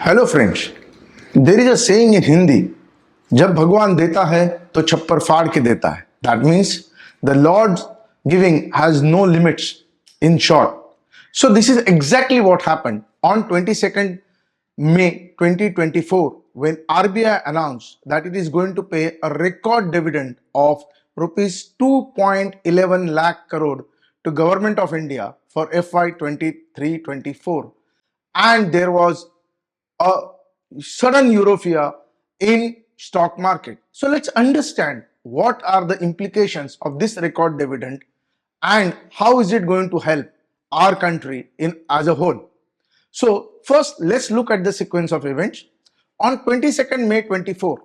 Hello friends, there is a saying in Hindi, जब भगवान देता है तो छप्पर फाड़ के देता है. That means the lord giving has no limits. In short, so this is exactly what happened on 22nd May 2024 when RBI announced that it is going to pay a record dividend of rupees 2.11 lakh crore to Government of India for FY 23-24, and there was a sudden euphoria in stock market. So let's understand what are the implications of this record dividend and how is it going to help our country in as a whole. So first, let's look at the sequence of events. On 22nd May 24,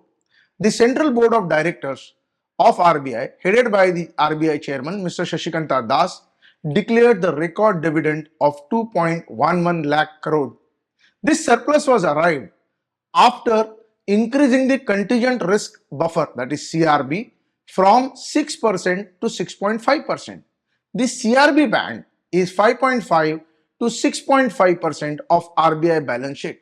the Central Board of Directors of RBI, headed by the RBI Chairman Mr. Shashikanta Das, declared the record dividend of 2.11 lakh crore. This surplus was arrived after increasing the contingent risk buffer, that is CRB, from 6% to 6.5%. The CRB band is 5.5 to 6.5% of RBI balance sheet.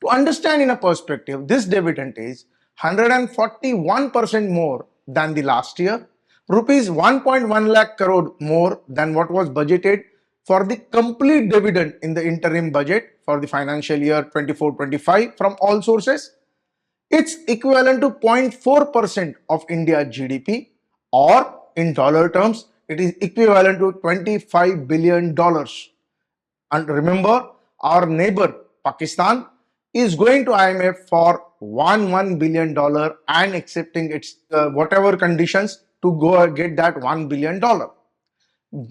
To understand in a perspective, this dividend is 141% more than the last year, rupees 1.1 lakh crore more than what was budgeted for the complete dividend in the interim budget for the financial year 24-25 from all sources. It's equivalent to 0.4% of India's GDP, or in dollar terms, it is equivalent to $25 billion. And remember, our neighbor Pakistan is going to IMF for $1 billion and accepting its whatever conditions to go get that $1 billion.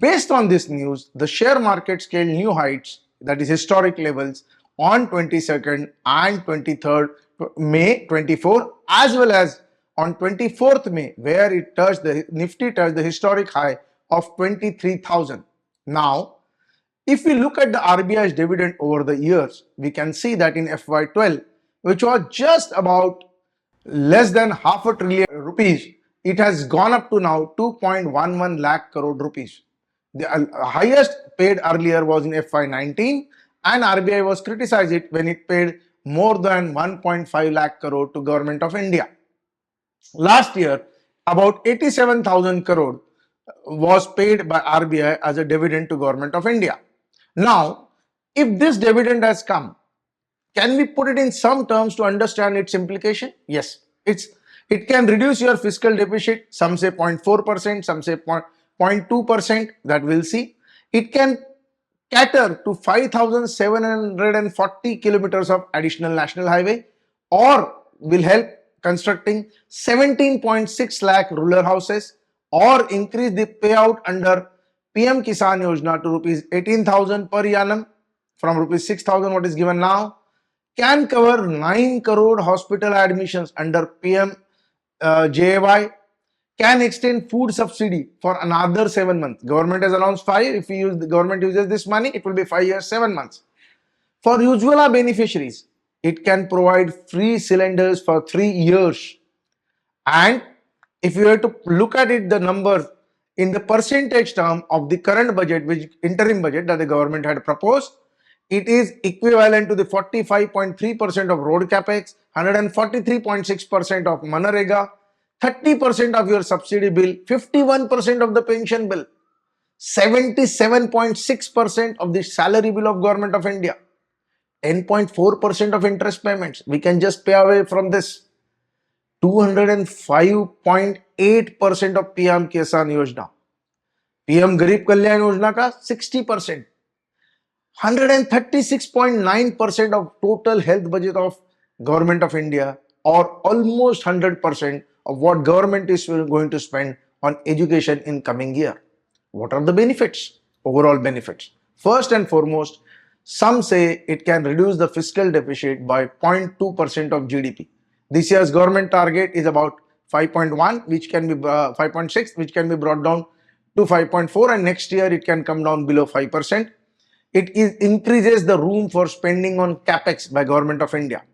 Based on this news, the share market scaled new heights, that is historic levels, on 22nd and 23rd May 24, as well as on 24th May, where it touched the Nifty touched the historic high of 23,000. Now, if we look at the RBI's dividend over the years, we can see that in FY12, which was just about less than half a trillion rupees, it has gone up to now 2.11 lakh crore rupees. The highest paid earlier was in FY19, and RBI was criticized it when it paid more than 1.5 lakh crore to Government of India. Last year, about 87,000 crore was paid by RBI as a dividend to Government of India. Now, if this dividend has come, can we put it in some terms to understand its implication? Yes, it can reduce your fiscal deficit. Some say 0.4%, some say 0.2%, that we'll see. It can cater to 5,740 kilometers of additional national highway, or will help constructing 17.6 lakh rural houses, or increase the payout under PM Kisan Yojana to rupees 18,000 per annum from rupees 6,000 what is given now, can cover 9 crore hospital admissions under PM JAY, can extend food subsidy for another 7 months. Government has announced 5. If the government uses this money, it will be 5 years, 7 months. For Ujjwala beneficiaries, it can provide free cylinders for 3 years. And if you were to look at it, the numbers in the percentage term of the current budget, which interim budget that the government had proposed, it is equivalent to the 45.3% of road capex, 143.6% of Manarega, 30% of your subsidy bill, 51% of the pension bill, 77.6% of the salary bill of Government of India, 10.4% of interest payments. We can just pay away from this. 205.8% of PM Kisan Yojana, PM Garib Kalyan Yojana ka 60%, 136.9% of total health budget of Government of India, or almost 100% of what government is going to spend on education in coming year. What are the benefits? Overall benefits. First and foremost, some say it can reduce the fiscal deficit by 0.2% of GDP. This year's government target is about 5.1, which can be 5.6, which can be brought down to 5.4, and next year it can come down below 5%. It increases the room for spending on capex by Government of India.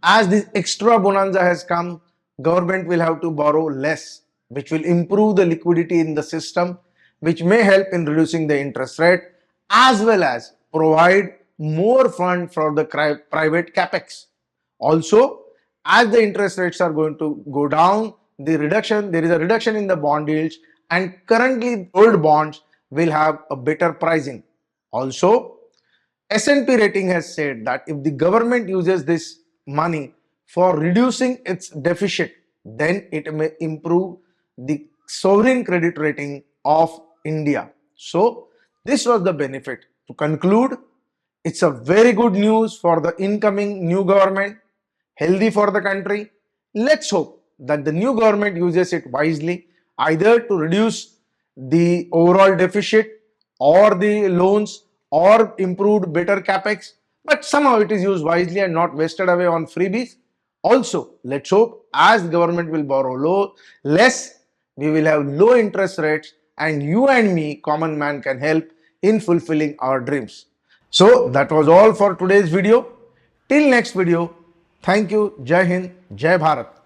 As this extra bonanza has come, government will have to borrow less, which will improve the liquidity in the system, which may help in reducing the interest rate, as well as provide more fund for the private capex. Also, as the interest rates are going to go down, there is a reduction in the bond yields, and currently old bonds will have a better pricing. Also, S&P rating has said that if the government uses this money for reducing its deficit, then it may improve the sovereign credit rating of India. So, this was the benefit. To conclude, it's a very good news for the incoming new government, healthy for the country. Let's hope that the new government uses it wisely, either to reduce the overall deficit or the loans or improved better capex, but somehow it is used wisely and not wasted away on freebies. Also, let's hope as the government will borrow less, we will have low interest rates, and you and me, common man, can help in fulfilling our dreams. So that was all for today's video. Till next video, thank you. Jai Hind, Jai Bharat.